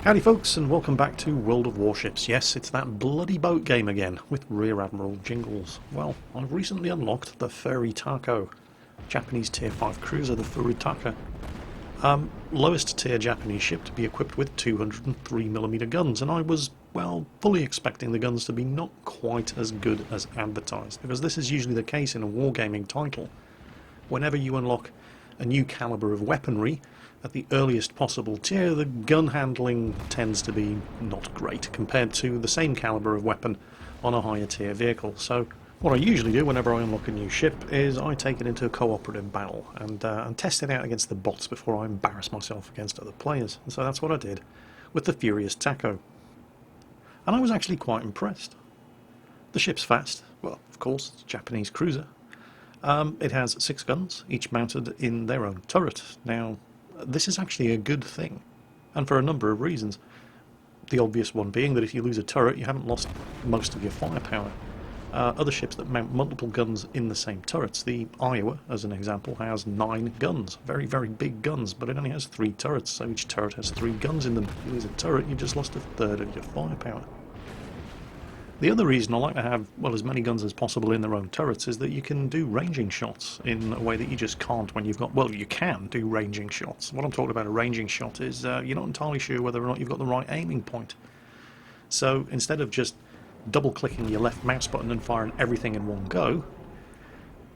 Howdy folks, and welcome back to World of Warships. Yes, it's that bloody boat game again, with Rear Admiral Jingles. Well, I've recently unlocked the Furitako, Japanese Tier 5 cruiser, the Furitaka. Lowest tier Japanese ship to be equipped with 203mm guns, and I was, well, fully expecting the guns to be not quite as good as advertised, because this is usually the case in a wargaming title. Whenever you unlock a new caliber of weaponry, at the earliest possible tier, the gun handling tends to be not great compared to the same caliber of weapon on a higher tier vehicle. So what I usually do whenever I unlock a new ship is I take it into a cooperative battle and test it out against the bots before I embarrass myself against other players. And so that's what I did with the Furious Taco. And I was actually quite impressed. The ship's fast. Well, of course, it's a Japanese cruiser. It has 6 guns, each mounted in their own turret. Now, this is actually a good thing, and for a number of reasons. The obvious one being that if you lose a turret, you haven't lost most of your firepower. Other ships that mount multiple guns in the same turrets, the Iowa, as an example, has 9 guns. Very, very big guns, but it only has 3 turrets, so each turret has 3 guns in them. If you lose a turret, you've just lost a third of your firepower. The other reason I like to have, well, as many guns as possible in their own turrets is that you can do ranging shots in a way that you just can't when you've got, well, you can do ranging shots. What I'm talking about a ranging shot is you're not entirely sure whether or not you've got the right aiming point. So instead of just double-clicking your left mouse button and firing everything in one go,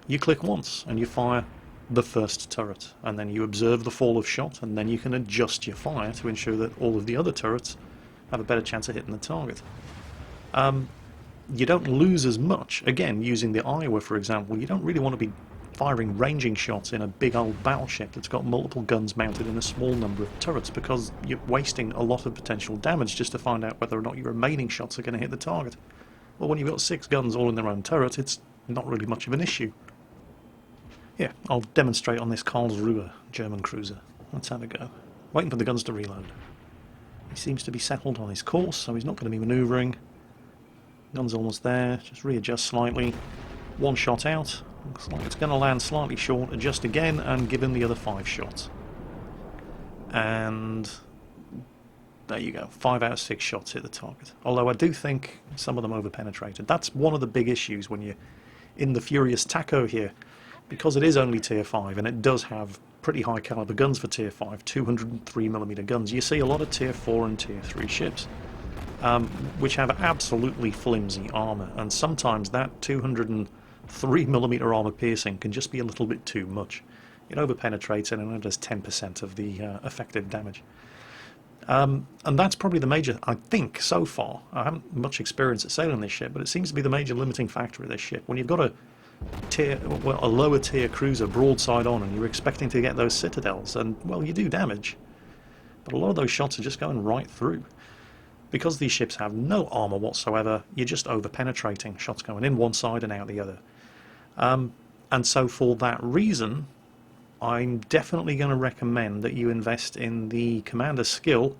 you click once and you fire the first turret, and then you observe the fall of shot, and then you can adjust your fire to ensure that all of the other turrets have a better chance of hitting the target. You don't lose as much. Again, using the Iowa for example, you don't really want to be firing ranging shots in a big old battleship that's got multiple guns mounted in a small number of turrets, because you're wasting a lot of potential damage just to find out whether or not your remaining shots are going to hit the target. Well, when you've got 6 guns all in their own turret, it's not really much of an issue. Yeah, I'll demonstrate on this Karlsruhe German cruiser. Let's have a go. Waiting for the guns to reload. He seems to be settled on his course, so he's not going to be manoeuvring. Gun's almost there, just readjust slightly. 1 shot out, looks like it's going to land slightly short, adjust again and give him the other 5 shots. And there you go, 5 out of 6 shots hit the target. Although I do think some of them over-penetrated. That's one of the big issues when you're in the Furious Taco here, because it is only tier 5 and it does have pretty high caliber guns for tier 5, 203mm guns. You see a lot of tier 4 and tier 3 ships. Which have absolutely flimsy armour, and sometimes that 203mm armour piercing can just be a little bit too much. It overpenetrates and it does 10% of the effective damage. And that's probably the major, I think, so far. I haven't much experience at sailing this ship, but it seems to be the major limiting factor of this ship. When you've got a lower tier cruiser broadside on and you're expecting to get those citadels, and, well, you do damage, but a lot of those shots are just going right through. Because these ships have no armour whatsoever, you're just over-penetrating, shots going in one side and out the other. And so for that reason, I'm definitely going to recommend that you invest in the commander skill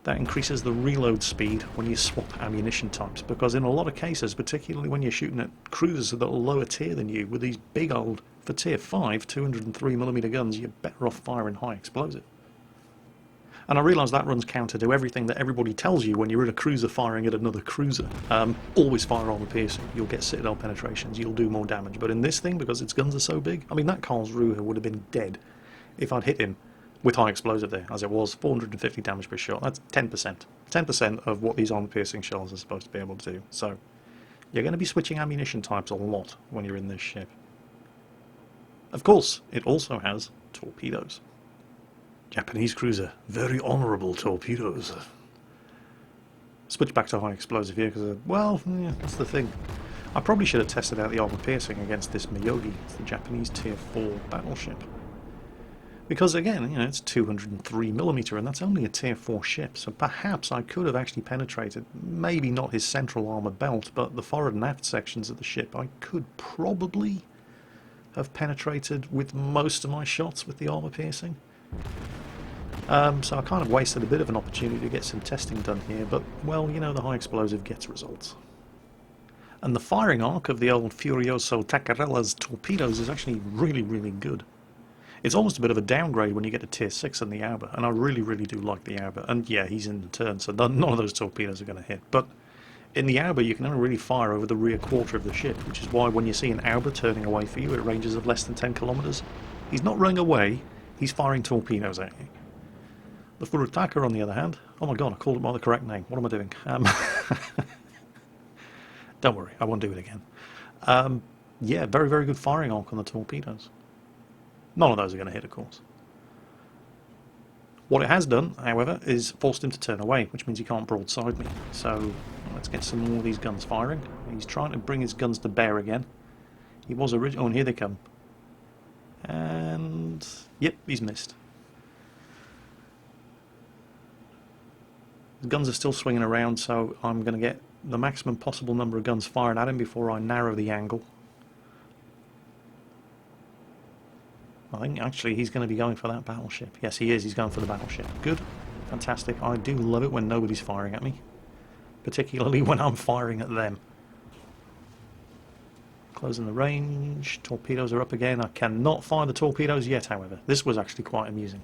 that increases the reload speed when you swap ammunition types, because in a lot of cases, particularly when you're shooting at cruisers that are lower tier than you, with these big old, for tier 5, 203mm guns, you're better off firing high explosive. And I realise that runs counter to everything that everybody tells you when you're in a cruiser firing at another cruiser. Always fire armour piercing, you'll get citadel penetrations, you'll do more damage. But in this thing, because its guns are so big, I mean, that Karlsruhe would have been dead if I'd hit him with high explosive there, as it was, 450 damage per shot. That's 10%. 10% of what these armour piercing shells are supposed to be able to do. So, you're going to be switching ammunition types a lot when you're in this ship. Of course, it also has torpedoes. Japanese cruiser, very honourable torpedoes. Switch back to high explosive here because, well, yeah, that's the thing. I probably should have tested out the armour piercing against this Miyogi, it's the Japanese tier 4 battleship. Because again, you know, it's 203mm and that's only a tier 4 ship, so perhaps I could have actually penetrated, maybe not his central armour belt, but the forward and aft sections of the ship. I could probably have penetrated with most of my shots with the armour piercing. So I kind of wasted a bit of an opportunity to get some testing done here, but, well, you know, the high explosive gets results. And the firing arc of the old Furioso Taccarella's torpedoes is actually really, really good. It's almost a bit of a downgrade when you get to tier 6 in the Auber, and I really, really do like the Auber. And yeah, he's in the turn, so none of those torpedoes are going to hit. But in the Auber, you can only really fire over the rear quarter of the ship, which is why when you see an Auber turning away for you at ranges of less than 10 kilometers, he's not running away, he's firing torpedoes at you. The Furutaka, on the other hand, oh my god, I called it by the correct name. What am I doing? Don't worry, I won't do it again. Yeah, very, very good firing arc on the torpedoes. None of those are going to hit, of course. What it has done, however, is forced him to turn away, which means he can't broadside me. So let's get some more of these guns firing. He's trying to bring his guns to bear again. He was original. Oh, and here they come. And yep, he's missed. The guns are still swinging around, so I'm going to get the maximum possible number of guns fired at him before I narrow the angle. I think actually he's going to be going for that battleship. Yes, he is. He's going for the battleship. Good. Fantastic. I do love it when nobody's firing at me. Particularly when I'm firing at them. Closing the range. Torpedoes are up again. I cannot fire the torpedoes yet, however. This was actually quite amusing.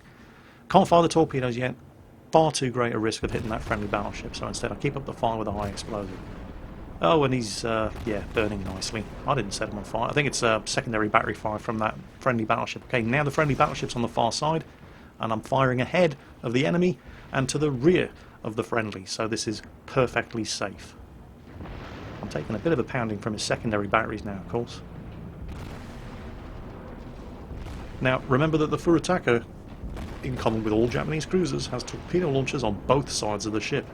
Can't fire the torpedoes yet. Far too great a risk of hitting that friendly battleship, so instead I keep up the fire with a high explosive. Oh, and he's, yeah, burning nicely. I didn't set him on fire. I think it's a secondary battery fire from that friendly battleship. Okay, now the friendly battleship's on the far side, and I'm firing ahead of the enemy and to the rear of the friendly, so this is perfectly safe. I'm taking a bit of a pounding from his secondary batteries now, of course. Now, remember that the Furutaka, in common with all Japanese cruisers, has torpedo launchers on both sides of the ship.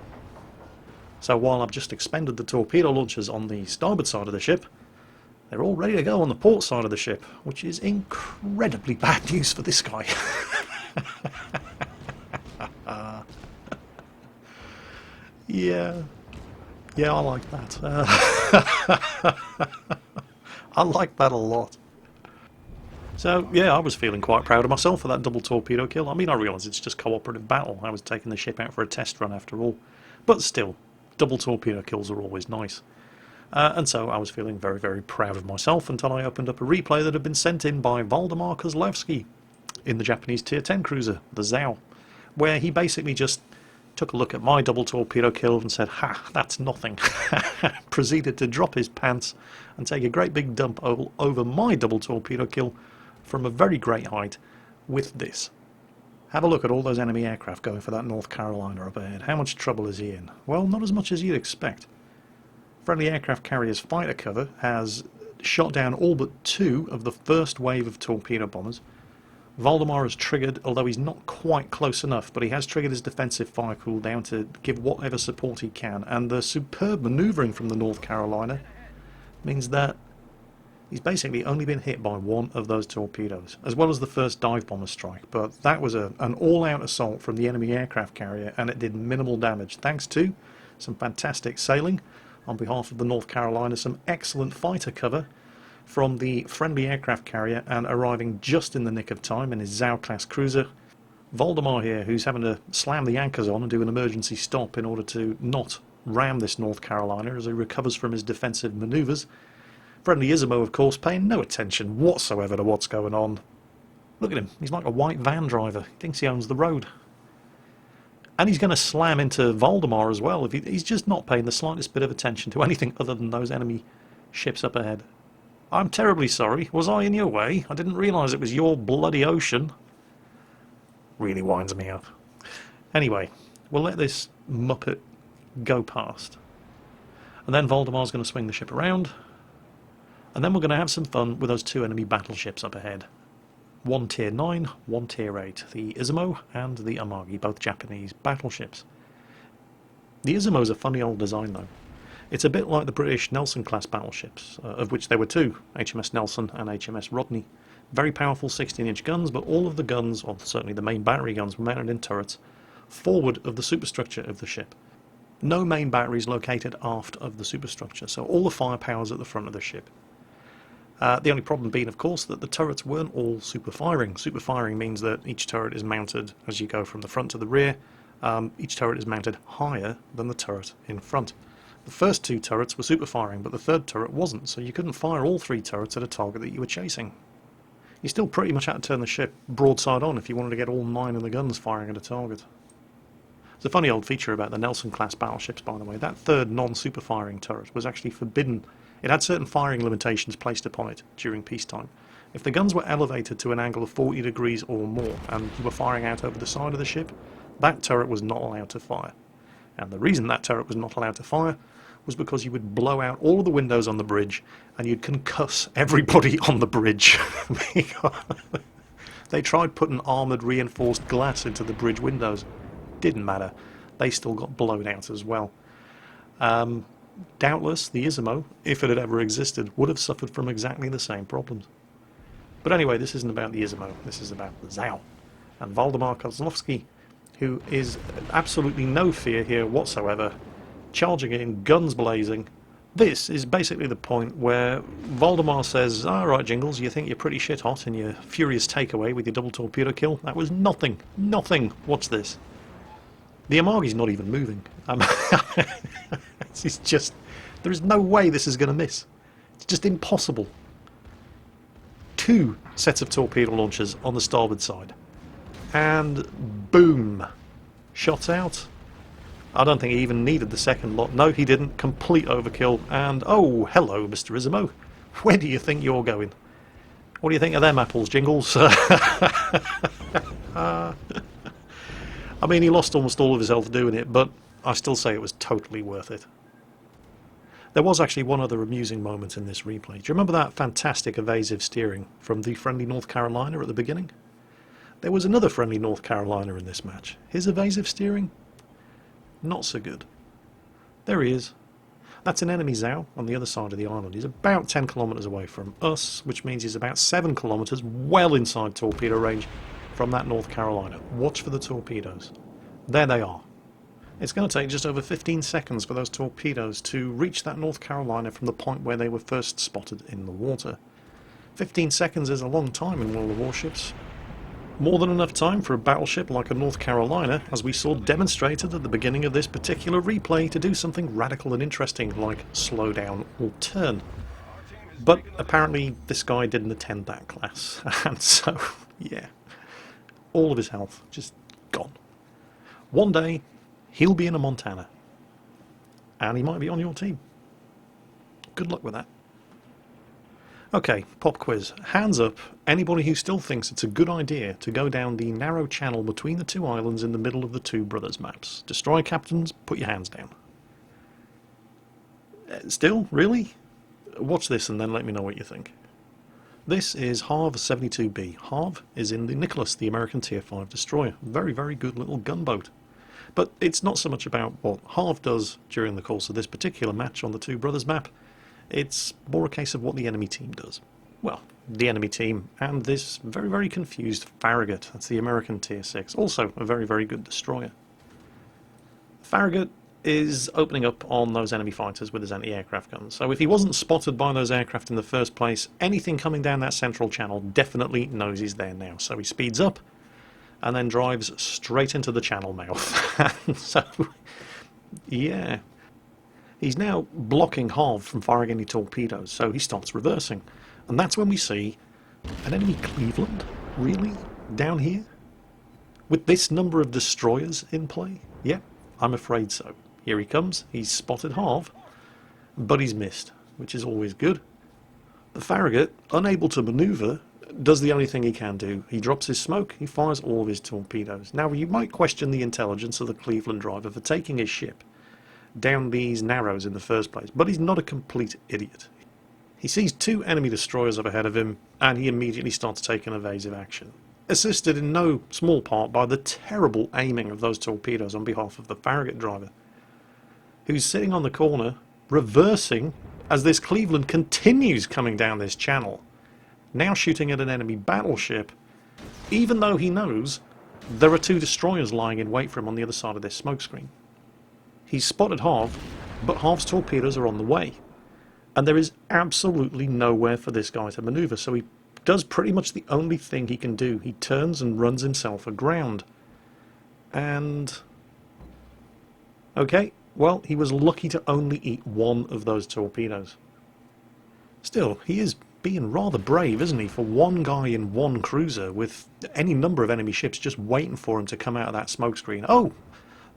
So while I've just expended the torpedo launchers on the starboard side of the ship, they're all ready to go on the port side of the ship, which is incredibly bad news for this guy. Yeah, I like that. I like that a lot. So, yeah, I was feeling quite proud of myself for that double torpedo kill. I mean, I realise it's just cooperative battle. I was taking the ship out for a test run after all. But still, double torpedo kills are always nice. And so I was feeling very, very proud of myself until I opened up a replay that had been sent in by Waldemar Kozlowski in the Japanese Tier 10 cruiser, the Zhao, where he basically just took a look at my double torpedo kill and said, ha, that's nothing. Proceeded to drop his pants and take a great big dump over my double torpedo kill from a very great height with this. Have a look at all those enemy aircraft going for that North Carolina up ahead. How much trouble is he in? Well, not as much as you'd expect. Friendly aircraft carrier's fighter cover has shot down all but 2 of the first wave of torpedo bombers. Waldemar has triggered, although he's not quite close enough, but he has triggered his defensive fire cooldown to give whatever support he can, and the superb manoeuvring from the North Carolina means that he's basically only been hit by 1 of those torpedoes, as well as the first dive bomber strike, but that was an all-out assault from the enemy aircraft carrier, and it did minimal damage, thanks to some fantastic sailing on behalf of the North Carolina, some excellent fighter cover from the friendly aircraft carrier, and arriving just in the nick of time in his Zhao-class cruiser, Waldemar here, who's having to slam the anchors on and do an emergency stop in order to not ram this North Carolina as he recovers from his defensive manoeuvres. Friendly Izumo, of course, paying no attention whatsoever to what's going on. Look at him, he's like a white van driver. He thinks he owns the road. And he's going to slam into Waldemar as well. He's just not paying the slightest bit of attention to anything other than those enemy ships up ahead. I'm terribly sorry. Was I in your way? I didn't realise it was your bloody ocean. Really winds me up. Anyway, we'll let this muppet go past. And then Waldemar's going to swing the ship around. And then we're going to have some fun with those 2 enemy battleships up ahead. 1 Tier 9, 1 Tier 8. The Izumo and the Amagi, both Japanese battleships. The Izumo's a funny old design though. It's a bit like the British Nelson-class battleships, of which there were 2, HMS Nelson and HMS Rodney. Very powerful 16-inch guns, but all of the guns, or certainly the main battery guns, were mounted in turrets forward of the superstructure of the ship. No main batteries located aft of the superstructure, so all the firepower's at the front of the ship. The only problem being, of course, that the turrets weren't all super-firing. Super-firing means that each turret is mounted as you go from the front to the rear. Each turret is mounted higher than the turret in front. The first 2 turrets were super-firing, but the third turret wasn't, so you couldn't fire all 3 turrets at a target that you were chasing. You still pretty much had to turn the ship broadside on if you wanted to get all 9 of the guns firing at a target. It's a funny old feature about the Nelson-class battleships, by the way. That third non-super firing turret was actually forbidden. It had certain firing limitations placed upon it during peacetime. If the guns were elevated to an angle of 40 degrees or more, and you were firing out over the side of the ship, that turret was not allowed to fire. And the reason that turret was not allowed to fire was because you would blow out all of the windows on the bridge, and you'd concuss everybody on the bridge. They tried putting armoured reinforced glass into the bridge windows. Didn't matter. They still got blown out as well. Doubtless the Izumo, if it had ever existed, would have suffered from exactly the same problems. But anyway, this isn't about the Izumo. This is about the Zao and Waldemar Kozlowski, who is absolutely no fear here whatsoever, charging in, guns blazing. This is basically the point where Waldemar says, "Alright, Jingles, you think you're pretty shit hot in your furious takeaway with your double torpedo kill? That was nothing. Nothing. What's this?" The Amagi's not even moving. It's just... there is no way this is going to miss. It's just impossible. 2 sets of torpedo launchers on the starboard side. And boom. Shots out. I don't think he even needed the second lot. No, he didn't. Complete overkill. And, oh, hello, Mr. Izumo. Where do you think you're going? What do you think of them apples, Jingles? I mean, he lost almost all of his health doing it, but I still say it was totally worth it. There was actually one other amusing moment in this replay. Do you remember that fantastic evasive steering from the friendly North Carolina at the beginning? There was another friendly North Carolina in this match. His evasive steering? Not so good. There he is. That's an enemy Zao on the other side of the island. He's about 10 kilometres away from us, which means he's about 7 kilometres well inside torpedo range from that North Carolina. Watch for the torpedoes. There they are. It's going to take just over 15 seconds for those torpedoes to reach that North Carolina from the point where they were first spotted in the water. 15 seconds is a long time in World of Warships. More than enough time for a battleship like a North Carolina, as we saw demonstrated at the beginning of this particular replay, to do something radical and interesting like slow down or turn. But apparently this guy didn't attend that class, and so, yeah, all of his health just gone. One day he'll be in a Montana, and he might be on your team. Good luck with that. Okay, pop quiz. Hands up, anybody who still thinks it's a good idea to go down the narrow channel between the 2 islands in the middle of the Two Brothers maps. Destroyer captains, put your hands down. Still? Really? Watch this and then let me know what you think. This is Harv 72B. Harv is in the Nicholas, the American Tier 5 destroyer. Very, very good little gunboat. But it's not so much about what Harv does during the course of this particular match on the Two Brothers map. It's more a case of what the enemy team does. Well, the enemy team and this very, very confused Farragut. That's the American Tier 6. Also a very, very good destroyer. Farragut is opening up on those enemy fighters with his anti-aircraft guns. So if he wasn't spotted by those aircraft in the first place, anything coming down that central channel definitely knows he's there now. So he speeds up and then drives straight into the channel mouth. So, yeah. He's now blocking Harv from firing any torpedoes, so he starts reversing. And that's when we see an enemy Cleveland, really? Down here? With this number of destroyers in play? Yep, I'm afraid so. Here he comes, he's spotted Harv, but he's missed, which is always good. The Farragut, unable to manoeuvre, does the only thing he can do. He drops his smoke, he fires all of his torpedoes. Now you might question the intelligence of the Cleveland driver for taking his ship down these narrows in the first place, but he's not a complete idiot. He sees 2 enemy destroyers up ahead of him, and he immediately starts taking evasive action, assisted in no small part by the terrible aiming of those torpedoes on behalf of the Farragut driver, who's sitting on the corner, reversing as this Cleveland continues coming down this channel, now shooting at an enemy battleship, even though he knows there are 2 destroyers lying in wait for him on the other side of this smokescreen. He's spotted Harv, but Harv's torpedoes are on the way, and there is absolutely nowhere for this guy to manoeuvre, so he does pretty much the only thing he can do. He turns and runs himself aground. And okay, well, he was lucky to only eat 1 of those torpedoes. Still, he is being rather brave, isn't he, for one guy in one cruiser with any number of enemy ships just waiting for him to come out of that smoke screen. Oh,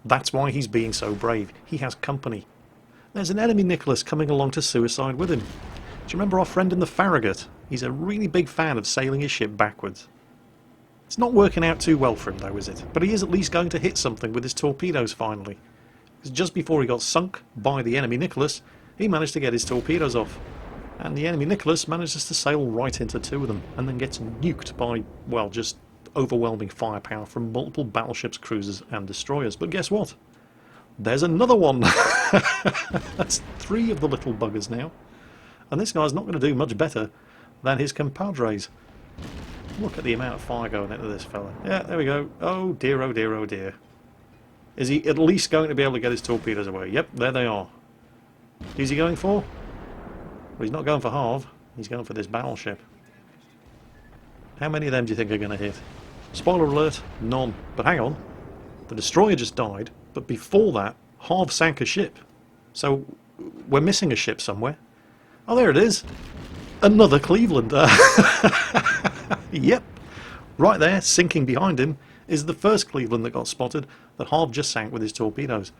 that's why he's being so brave. He has company. There's an enemy Nicholas coming along to suicide with him. Do you remember our friend in the Farragut? He's a really big fan of sailing his ship backwards. It's not working out too well for him though, is it? But he is at least going to hit something with his torpedoes finally. Because just before he got sunk by the enemy Nicholas, he managed to get his torpedoes off. And the enemy Nicholas manages to sail right into two of them and then gets nuked by, well, just overwhelming firepower from multiple battleships, cruisers and destroyers. But guess what? There's another one! That's 3 of the little buggers now. And this guy's not going to do much better than his compadres. Look at the amount of fire going into this fella. Yeah, there we go. Oh dear, oh dear, oh dear. Is he at least going to be able to get his torpedoes away? Yep, there they are. Who's he going for? Well, he's not going for half. He's going for this battleship. How many of them do you think are going to hit? Spoiler alert, none. But hang on. The destroyer just died, but before that, Harv sank a ship. So, we're missing a ship somewhere. Oh, there it is. Another Cleveland. Yep. Right there, sinking behind him, is the first Cleveland that got spotted that Harv just sank with his torpedoes.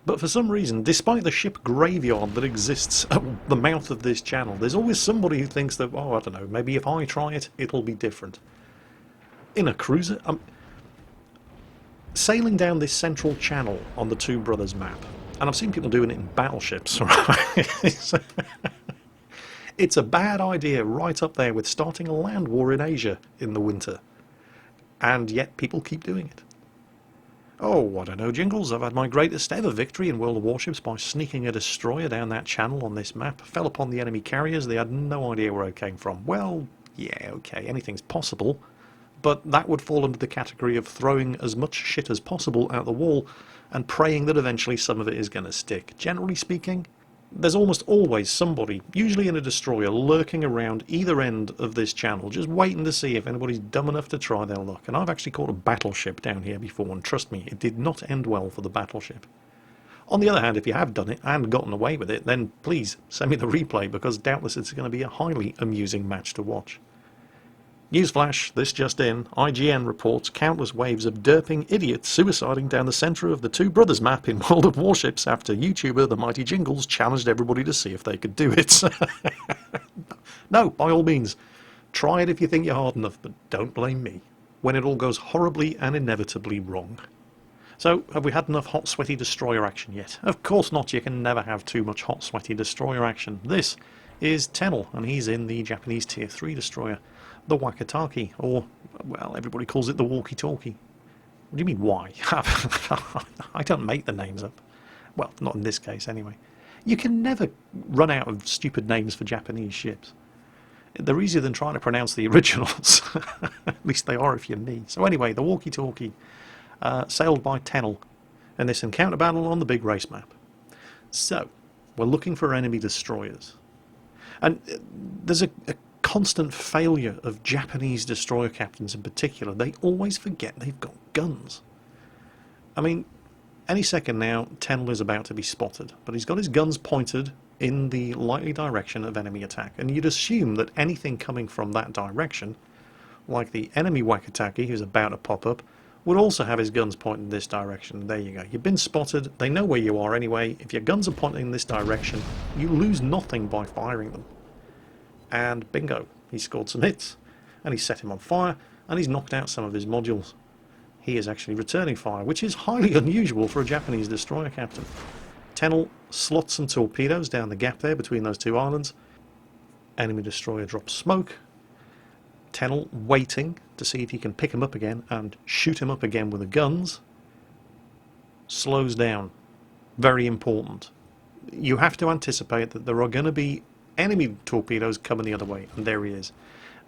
But for some reason, despite the ship graveyard that exists at the mouth of this channel, there's always somebody who thinks that, oh, I don't know, maybe if I try it, it'll be different. In a cruiser, sailing down this central channel on the Two Brothers map, and I've seen people doing it in battleships, right? It's a bad idea right up there with starting a land war in Asia in the winter. And yet people keep doing it. Oh, I don't know, Jingles, I've had my greatest ever victory in World of Warships by sneaking a destroyer down that channel on this map. Fell upon the enemy carriers, they had no idea where I came from. Well, yeah, okay, anything's possible. But that would fall under the category of throwing as much shit as possible out the wall and praying that eventually some of it is going to stick. Generally speaking, there's almost always somebody, usually in a destroyer, lurking around either end of this channel, just waiting to see if anybody's dumb enough to try their luck. And I've actually caught a battleship down here before, and trust me, it did not end well for the battleship. On the other hand, if you have done it and gotten away with it, then please send me the replay, because doubtless it's going to be a highly amusing match to watch. Newsflash, this just in, IGN reports countless waves of derping idiots suiciding down the centre of the Two Brothers map in World of Warships after YouTuber The Mighty Jingles challenged everybody to see if they could do it. No, by all means, try it if you think you're hard enough, but don't blame me when it all goes horribly and inevitably wrong. So, have we had enough hot, sweaty destroyer action yet? Of course not, you can never have too much hot, sweaty destroyer action. This is Tennel, and he's in the Japanese Tier 3 destroyer, the Wakataki, or, well, everybody calls it the walkie-talkie. What do you mean, why? I don't make the names up. Well, not in this case, anyway. You can never run out of stupid names for Japanese ships. They're easier than trying to pronounce the originals. At least they are if you're me. So anyway, the walkie-talkie, sailed by Tennel in this encounter battle on the big race map. So, we're looking for enemy destroyers. And there's a constant failure of Japanese destroyer captains in particular. They always forget they've got guns. I mean, any second now, Tennel is about to be spotted, but he's got his guns pointed in the likely direction of enemy attack, and you'd assume that anything coming from that direction, like the enemy Wakataki who's about to pop up, would also have his guns pointed in this direction. There you go. You've been spotted. They know where you are anyway. If your guns are pointing in this direction, you lose nothing by firing them. And bingo, he scored some hits, and he set him on fire, and he's knocked out some of his modules. He is actually returning fire, which is highly unusual for a Japanese destroyer captain. Tennel slots some torpedoes down the gap there between those two islands. Enemy destroyer drops smoke. Tennel waiting to see if he can pick him up again and shoot him up again with the guns. Slows down. Very important. You have to anticipate that there are going to be enemy torpedoes coming the other way, and there he is.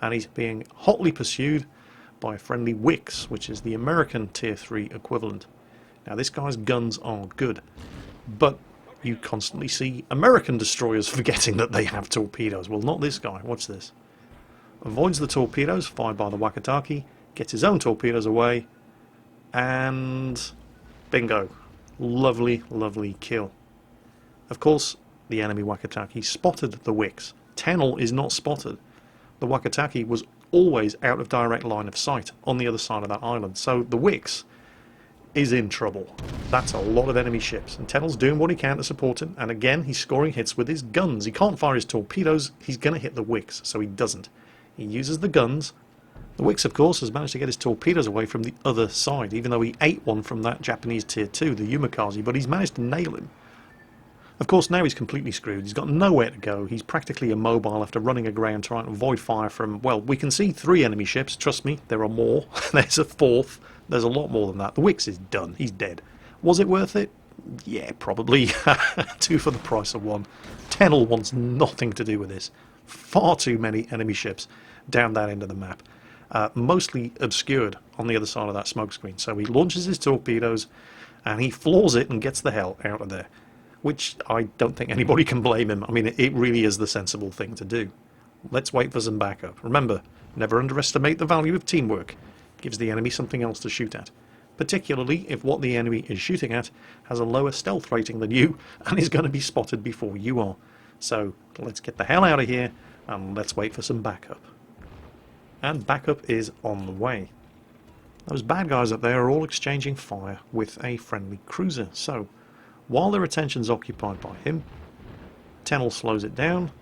And he's being hotly pursued by a friendly Wix, which is the American Tier 3 equivalent. Now this guy's guns are good, but you constantly see American destroyers forgetting that they have torpedoes. Well, not this guy. Watch this. Avoids the torpedoes fired by the Wakataki, gets his own torpedoes away, and bingo. Lovely, lovely kill. Of course, the enemy Wakataki spotted the Wix. Tennel is not spotted, the Wakataki was always out of direct line of sight on the other side of that island. So the Wix is in trouble. That's a lot of enemy ships, and Tennell's doing what he can to support him, and again he's scoring hits with his guns. He can't fire his torpedoes, he's going to hit the Wix, so he doesn't. He uses the guns. The Wix, of course, has managed to get his torpedoes away from the other side, even though he ate one from that Japanese Tier 2, the Yumikaze, but he's managed to nail him. Of course, now he's completely screwed. He's got nowhere to go. He's practically immobile after running aground trying to avoid fire from, well, we can see 3 enemy ships. Trust me, there are more. There's a 4th. There's a lot more than that. The Wix is done. He's dead. Was it worth it? Yeah, probably. 2 for the price of 1. Tennell wants nothing to do with this. Far too many enemy ships down that end of the map. Mostly obscured on the other side of that smoke screen. So he launches his torpedoes and he floors it and gets the hell out of there. Which I don't think anybody can blame him. I mean, it really is the sensible thing to do. Let's wait for some backup. Remember, never underestimate the value of teamwork. It gives the enemy something else to shoot at. Particularly if what the enemy is shooting at has a lower stealth rating than you and is going to be spotted before you are. So let's get the hell out of here and let's wait for some backup. And backup is on the way. Those bad guys up there are all exchanging fire with a friendly cruiser. So while their attention's occupied by him, Tennell slows it down,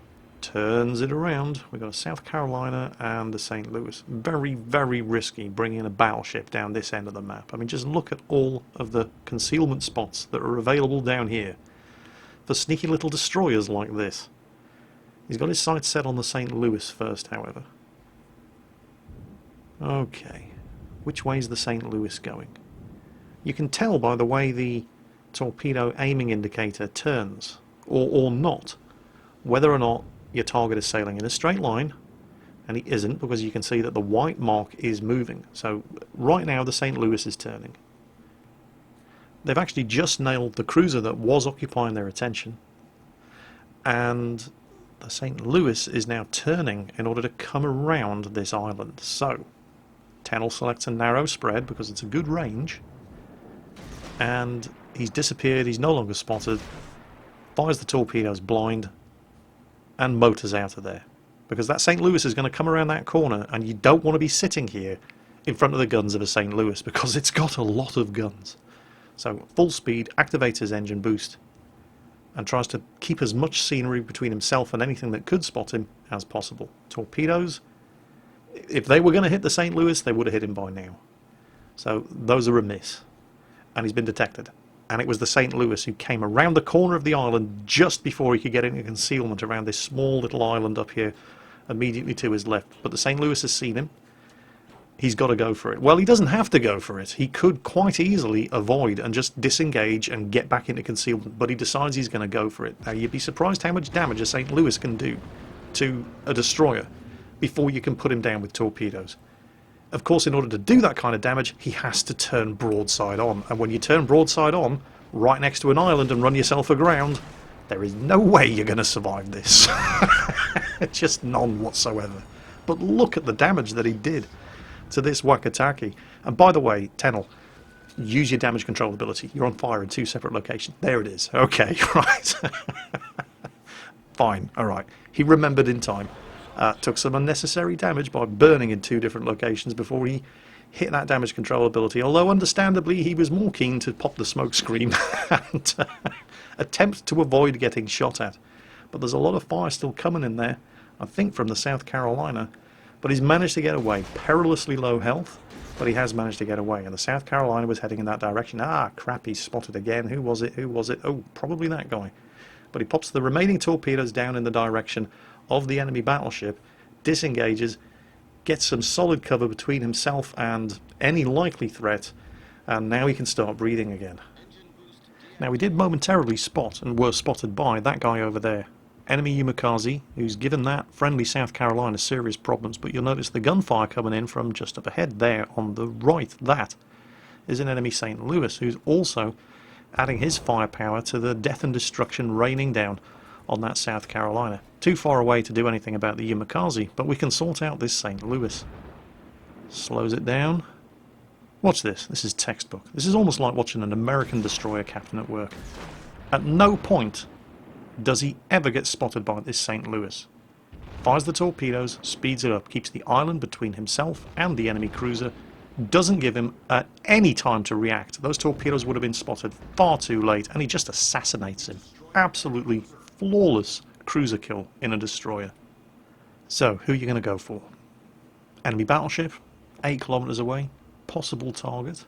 turns it around. We've got a South Carolina and a St. Louis. Very, very risky bringing a battleship down this end of the map. I mean, just look at all of the concealment spots that are available down here for sneaky little destroyers like this. He's got his sights set on the St. Louis first, however. Okay, which way is the St. Louis going? You can tell by the way the torpedo aiming indicator turns, or not, whether or not your target is sailing in a straight line, and he isn't because you can see that the white mark is moving. So right now the St. Louis is turning. They've actually just nailed the cruiser that was occupying their attention, and the St. Louis is now turning in order to come around this island. So Tennell selects a narrow spread because it's a good range, and he's disappeared, he's no longer spotted, fires the torpedoes blind, and motors out of there. Because that St. Louis is going to come around that corner, and you don't want to be sitting here in front of the guns of a St. Louis, because it's got a lot of guns. So full speed, activates his engine boost, and tries to keep as much scenery between himself and anything that could spot him as possible. Torpedoes, if they were going to hit the St. Louis, they would have hit him by now. So those are a miss. And he's been detected. And it was the St. Louis who came around the corner of the island just before he could get into concealment around this small little island up here immediately to his left. But the St. Louis has seen him. He's got to go for it. Well, he doesn't have to go for it. He could quite easily avoid and just disengage and get back into concealment, but he decides he's going to go for it. Now, you'd be surprised how much damage a St. Louis can do to a destroyer before you can put him down with torpedoes. Of course, in order to do that kind of damage, he has to turn broadside on. And when you turn broadside on, right next to an island and run yourself aground, there is no way you're going to survive this. Just none whatsoever. But look at the damage that he did to this Wakataki. And by the way, Tennell, use your damage control ability. You're on fire in 2 separate locations. There it is. Okay, right. Fine, alright. He remembered in time. Took some unnecessary damage by burning in 2 different locations before he hit that damage control ability, although understandably he was more keen to pop the smoke screen and attempt to avoid getting shot at. But there's a lot of fire still coming in there, I think from the South Carolina, but he's managed to get away. Perilously low health, but he has managed to get away, and the South Carolina was heading in that direction. Ah, crap, he's spotted again. Who was it? Who was it? Oh, probably that guy. But he pops the remaining torpedoes down in the direction of the enemy battleship, disengages, gets some solid cover between himself and any likely threat, and now he can start breathing again. Now, we did momentarily spot, and were spotted by, that guy over there. Enemy Yumikaze, who's given that friendly South Carolina serious problems, but you'll notice the gunfire coming in from just up ahead there on the right. That is an enemy St. Louis, who's also adding his firepower to the death and destruction raining down on that South Carolina. Too far away to do anything about the Yumikaze, but we can sort out this St. Louis. Slows it down. Watch this. This is textbook. This is almost like watching an American destroyer captain at work. At no point does he ever get spotted by this St. Louis. fires the torpedoes, speeds it up, keeps the island between himself and the enemy cruiser, doesn't give him any time to react. Those torpedoes would have been spotted far too late, and he just assassinates him. Absolutely flawless cruiser kill in a destroyer. So, who are you going to go for? Enemy battleship, 8 kilometers away, possible target.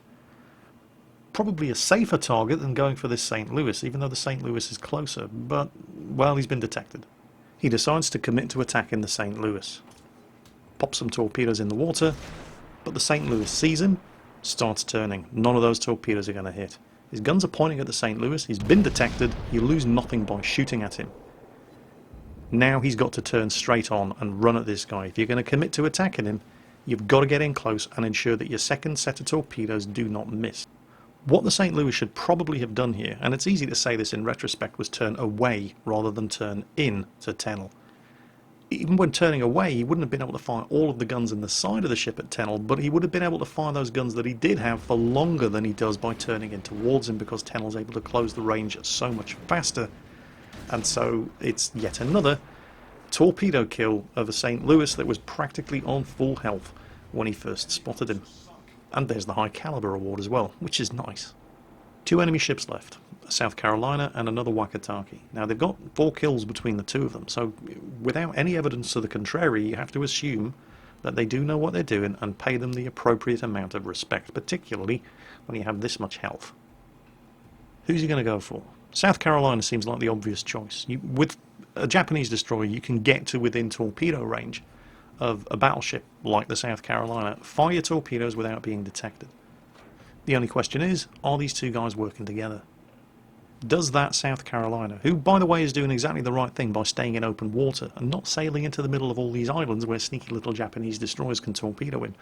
Probably a safer target than going for this St. Louis, even though the St. Louis is closer, but, well, he's been detected. He decides to commit to attacking the St. Louis. Pops some torpedoes in the water, but the St. Louis sees him, starts turning. None of those torpedoes are going to hit. His guns are pointing at the St. Louis, he's been detected, you lose nothing by shooting at him. Now he's got to turn straight on and run at this guy. If you're going to commit to attacking him, you've got to get in close and ensure that your second set of torpedoes do not miss. What the St. Louis should probably have done here, and it's easy to say this in retrospect, was turn away rather than turn in to Tennel. Even when turning away, he wouldn't have been able to fire all of the guns in the side of the ship at Tennel, but he would have been able to fire those guns that he did have for longer than he does by turning in towards him, because Tennel's able to close the range so much faster. And so it's yet another torpedo kill of a St. Louis that was practically on full health when he first spotted him. And there's the high caliber award as well, which is nice. 2 enemy ships left, a South Carolina and another Wakataki. Now they've got 4 kills between the 2 of them, so without any evidence to the contrary, you have to assume that they do know what they're doing and pay them the appropriate amount of respect, particularly when you have this much health. Who's he going to go for? South Carolina seems like the obvious choice. With a Japanese destroyer, you can get to within torpedo range of a battleship like the South Carolina. Fire your torpedoes without being detected. The only question is, are these 2 guys working together? Does that South Carolina, who by the way is doing exactly the right thing by staying in open water and not sailing into the middle of all these islands where sneaky little Japanese destroyers can torpedo him,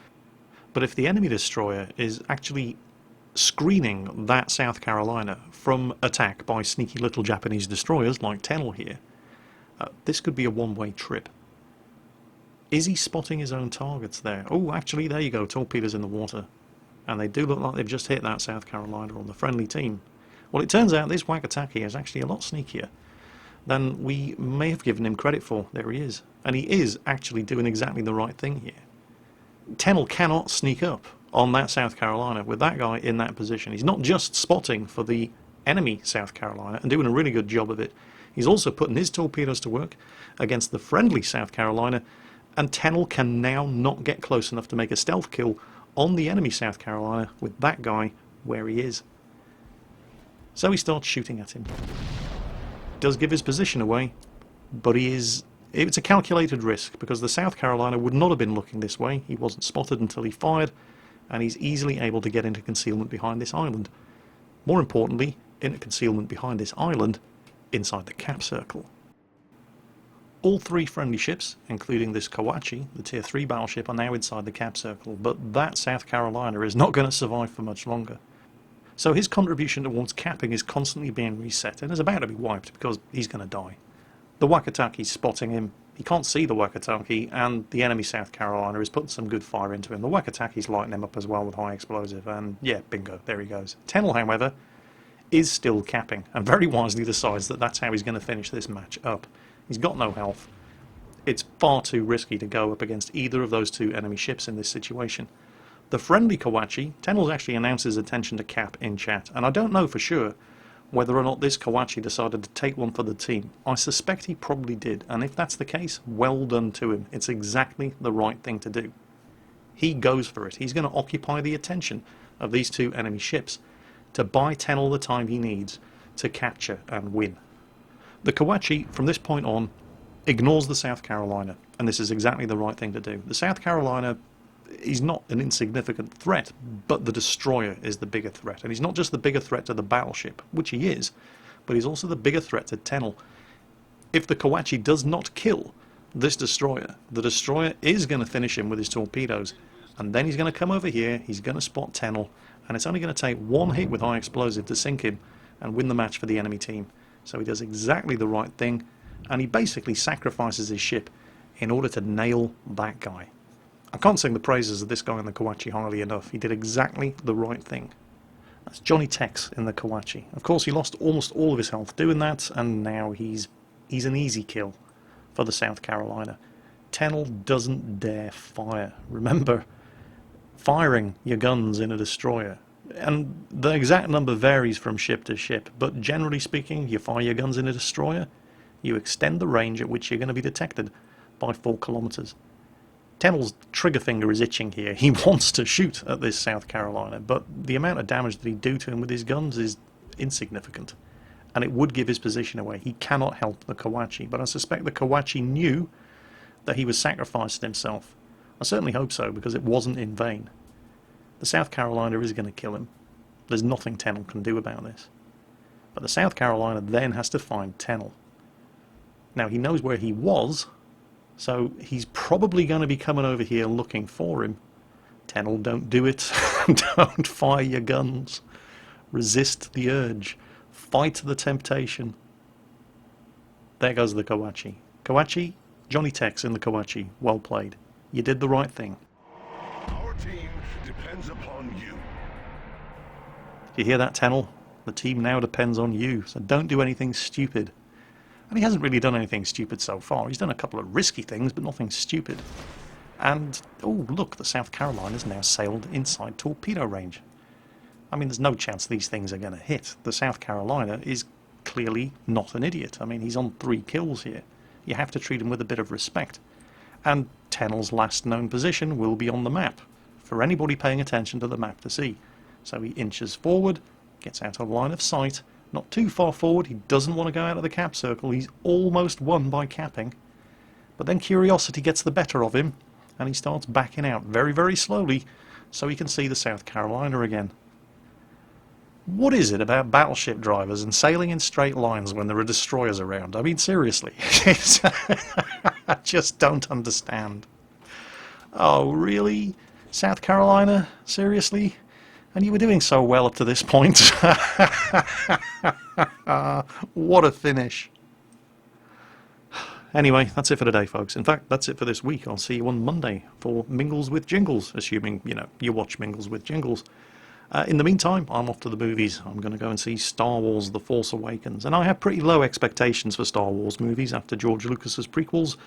but if the enemy destroyer is actually screening that South Carolina from attack by sneaky little Japanese destroyers like Tennel here, this could be a one-way trip. Is he spotting his own targets there? Oh, actually, there you go, torpedoes in the water. And they do look like they've just hit that South Carolina on the friendly team. Well, it turns out this Wakataki is actually a lot sneakier than we may have given him credit for. There he is. And he is actually doing exactly the right thing here. Tennel cannot sneak up on that South Carolina with that guy in that position. He's not just spotting for the enemy South Carolina and doing a really good job of it. He's also putting his torpedoes to work against the friendly South Carolina, and Tennel can now not get close enough to make a stealth kill on the enemy South Carolina with that guy where he is. So he starts shooting at him. Does give his position away, but it's a calculated risk, because the South Carolina would not have been looking this way. He wasn't spotted until he fired, and he's easily able to get into concealment behind this island. More importantly, into concealment behind this island, inside the cap circle. All 3 friendly ships, including this Kawachi, the Tier 3 battleship, are now inside the cap circle, but that South Carolina is not going to survive for much longer. So his contribution towards capping is constantly being reset and is about to be wiped because he's going to die. The Wakataki's spotting him, he can't see the Wakataki, and the enemy South Carolina is putting some good fire into him. The Wakataki's lighting him up as well with high explosive, and yeah, bingo, there he goes. Tennel, however, is still capping, and very wisely decides that that's how he's going to finish this match up. He's got no health. It's far too risky to go up against either of those 2 enemy ships in this situation. The friendly Kawachi, Tennel's actually announced his intention to cap in chat, and I don't know for sure whether or not this Kawachi decided to take one for the team. I suspect he probably did, and if that's the case, well done to him. It's exactly the right thing to do. He goes for it. He's going to occupy the attention of these 2 enemy ships to buy Tennel the time he needs to capture and win. The Kawachi, from this point on, ignores the South Carolina, and this is exactly the right thing to do. The South Carolina is not an insignificant threat, but the destroyer is the bigger threat. And he's not just the bigger threat to the battleship, which he is, but he's also the bigger threat to Tennel. If the Kawachi does not kill this destroyer, the destroyer is going to finish him with his torpedoes, and then he's going to come over here, he's going to spot Tennel, and it's only going to take 1 hit with high explosive to sink him and win the match for the enemy team. So he does exactly the right thing, and he basically sacrifices his ship in order to nail that guy. I can't sing the praises of this guy in the Kawachi highly enough. He did exactly the right thing. That's Johnny Tex in the Kawachi. Of course, he lost almost all of his health doing that, and now he's an easy kill for the South Carolina. Tennel doesn't dare fire. Remember, firing your guns in a destroyer, and the exact number varies from ship to ship, but generally speaking, you fire your guns in a destroyer, you extend the range at which you're going to be detected by 4 kilometers. Tennel's trigger finger is itching here. He wants to shoot at this South Carolina, but the amount of damage that he'd do to him with his guns is insignificant, and it would give his position away. He cannot help the Kawachi, but I suspect the Kawachi knew that he was sacrificing himself. I certainly hope so, because it wasn't in vain. The South Carolina is going to kill him. There's nothing Tennel can do about this. But the South Carolina then has to find Tennel. Now, he knows where he was, so he's probably going to be coming over here looking for him. Tennel, don't do it. Don't fire your guns. Resist the urge. Fight the temptation. There goes the Kawachi. Kawachi, Johnny Tex in the Kawachi. Well played. You did the right thing. Our team depends upon you. Do you hear that, Tennel? The team now depends on you, so don't do anything stupid. And he hasn't really done anything stupid so far. He's done a couple of risky things, but nothing stupid. And, oh look, the South Carolina's now sailed inside torpedo range. I mean, there's no chance these things are going to hit. The South Carolina is clearly not an idiot. I mean, he's on 3 kills here. You have to treat him with a bit of respect. And Tennel's last known position will be on the map, for anybody paying attention to the map to see. So he inches forward, gets out of line of sight, not too far forward. He doesn't want to go out of the cap circle. He's almost won by capping. But then curiosity gets the better of him, and he starts backing out very, very slowly so he can see the South Carolina again. What is it about battleship drivers and sailing in straight lines when there are destroyers around? I mean, seriously. I just don't understand. Oh, really? South Carolina? Seriously? And you were doing so well up to this point. What a finish. Anyway, that's it for today, folks. In fact, that's it for this week. I'll see you on Monday for Mingles with Jingles, assuming, you watch Mingles with Jingles. In the meantime, I'm off to the movies. I'm going to go and see Star Wars The Force Awakens. And I have pretty low expectations for Star Wars movies after George Lucas's prequels.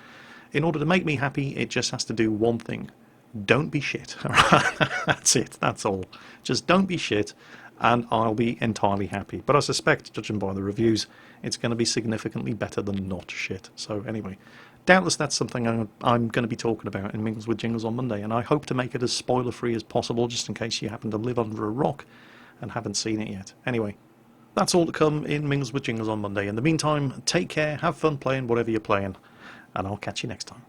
In order to make me happy, it just has to do one thing. Don't be shit. That's it. That's all. Just don't be shit, and I'll be entirely happy. But I suspect, judging by the reviews, it's going to be significantly better than not shit. So anyway, doubtless that's something I'm going to be talking about in Mingles with Jingles on Monday, and I hope to make it as spoiler-free as possible, just in case you happen to live under a rock and haven't seen it yet. Anyway, that's all to come in Mingles with Jingles on Monday. In the meantime, take care, have fun playing whatever you're playing, and I'll catch you next time.